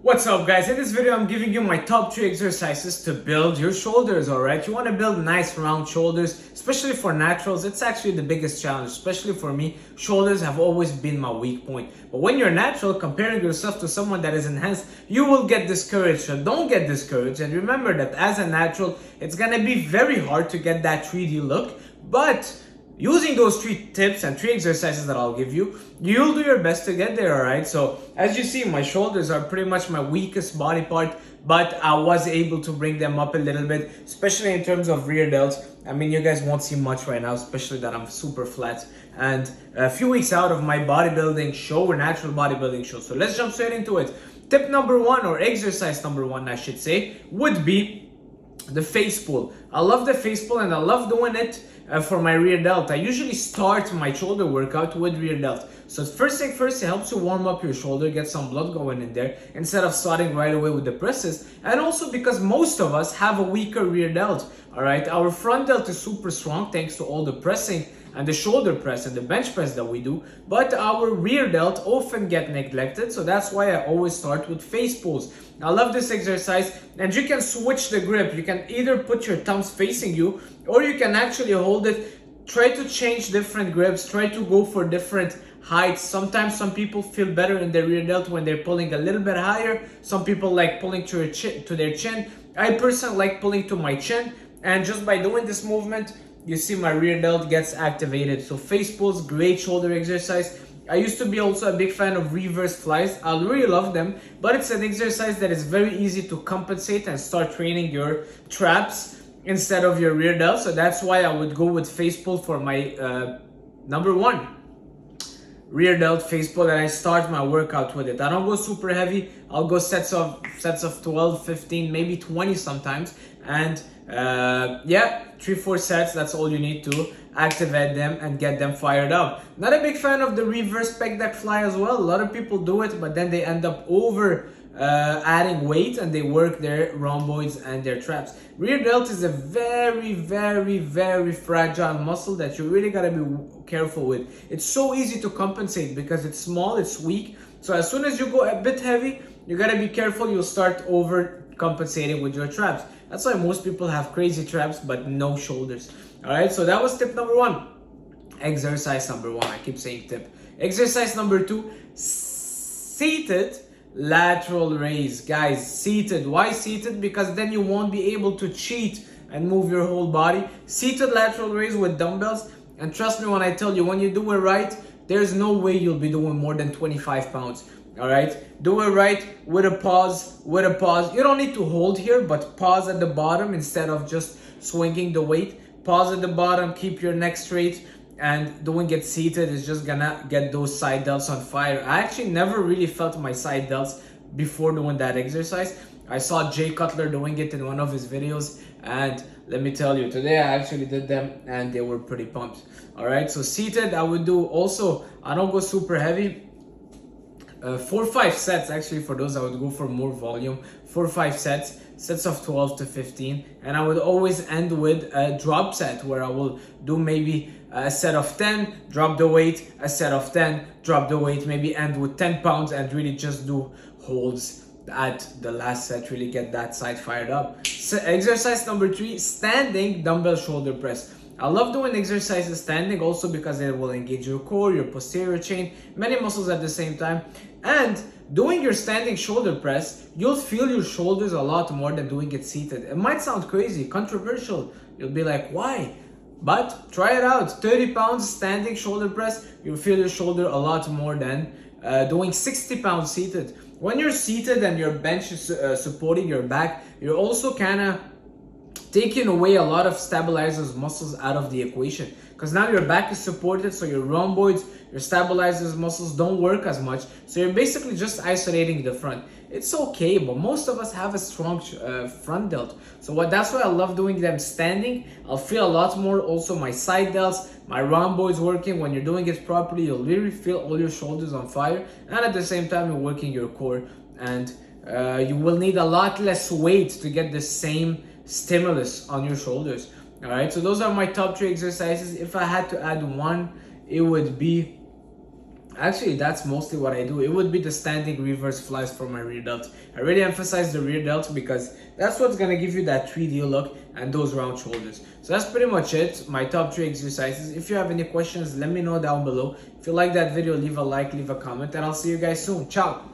What's up guys, in this video I'm giving you my top 3 exercises to build your shoulders, alright? You want to build nice round shoulders, especially for naturals. It's actually the biggest challenge, especially for me. Shoulders have always been my weak point. But when you're natural, comparing yourself to someone that is enhanced, you will get discouraged. So don't get discouraged, and remember that as a natural, it's gonna be very hard to get that 3D look, but using those 3 tips and 3 exercises that I'll give you, you'll do your best to get there, alright? So as you see, my shoulders are pretty much my weakest body part, but I was able to bring them up a little bit, especially in terms of rear delts. I mean, you guys won't see much right now, especially that I'm super flat and a few weeks out of my bodybuilding show, or natural bodybuilding show. So let's jump straight into it. Tip number 1, or exercise number 1, I should say, would be the face pull. I love the face pull and I love doing it for my rear delt. I usually start my shoulder workout with rear delt. So first thing first, it helps you warm up your shoulder, get some blood going in there instead of starting right away with the presses. And also because most of us have a weaker rear delt. All right, our front delt is super strong thanks to all the pressing and the shoulder press and the bench press that we do, but our rear delt often get neglected, so that's why I always start with face pulls. I love this exercise, and you can switch the grip. You can either put your thumbs facing you, or you can actually hold it. Try to change different grips, try to go for different heights. Sometimes some people feel better in their rear delt when they're pulling a little bit higher. Some people like pulling to their chin. I personally like pulling to my chin, and just by doing this movement, you see my rear delt gets activated. So face pulls, great shoulder exercise. I used to be also a big fan of reverse flies. I really love them, but it's an exercise that is very easy to compensate and start training your traps instead of your rear delt. So that's why I would go with face pull for my number 1. Rear delt face pull, and I start my workout with it. I don't go super heavy. I'll go sets of 12, 15, maybe 20 sometimes. And yeah, 3-4 sets, that's all you need to activate them and get them fired up. Not a big fan of the reverse pec deck fly as well. A lot of people do it, but then they end up over adding weight and they work their rhomboids and their traps. Rear delt is a very, very, very fragile muscle that you really gotta be careful with. It's so easy to compensate because it's small, it's weak. So as soon as you go a bit heavy, you gotta be careful. You'll start over compensating with your traps. That's why most people have crazy traps but no shoulders. All right, so that was tip number 1. Exercise number 1. I keep saying tip. Exercise number 2, seated lateral raise. Guys, seated. Why seated? Because then you won't be able to cheat and move your whole body. Seated lateral raise with dumbbells. And trust me when I tell you, when you do it right, there's no way you'll be doing more than 25 pounds. All right, do it right with a pause, You don't need to hold here, but pause at the bottom instead of just swinging the weight. Pause at the bottom, keep your neck straight, and doing it seated is just gonna get those side delts on fire. I actually never really felt my side delts before doing that exercise. I saw Jay Cutler doing it in one of his videos, and let me tell you, today I actually did them and they were pretty pumped. All right, so seated, I would do also, I don't go super heavy. 4 or 5 sets, actually. For those, I would go for more volume. 4 or 5 sets of 12 to 15, and I would always end with a drop set where I will do maybe a set of 10, drop the weight, a set of 10, drop the weight, maybe end with 10 pounds and really just do holds at the last set, really get that side fired up. So exercise number 3, standing dumbbell shoulder press. I love doing exercises standing also because it will engage your core, your posterior chain, many muscles at the same time. And doing your standing shoulder press, you'll feel your shoulders a lot more than doing it seated. It might sound crazy, controversial. You'll be like, why? But try it out. 30 pounds standing shoulder press, you'll feel your shoulder a lot more than doing 60 pounds seated. When you're seated and your bench is supporting your back, you're also kind of taking away a lot of stabilizers muscles out of the equation, because now your back is supported, so your rhomboids, your stabilizers muscles don't work as much, so you're basically just isolating the front. It's okay, but most of us have a strong front delt, so that's why I love doing them standing. I'll feel a lot more also my side delts, my rhomboids working. When you're doing it properly, you'll really feel all your shoulders on fire, and at the same time you're working your core, and you will need a lot less weight to get the same stimulus on your shoulders. All right, so those are my top 3 exercises. If I had to add one, it would be Actually, that's mostly what I do. It would be the standing reverse flies for my rear delt. I really emphasize the rear delt because that's what's gonna give you that 3D look and those round shoulders. So that's pretty much it, my top 3 exercises. If you have any questions, let me know down below. If you like that video, leave a like, leave a comment, and I'll see you guys soon. Ciao!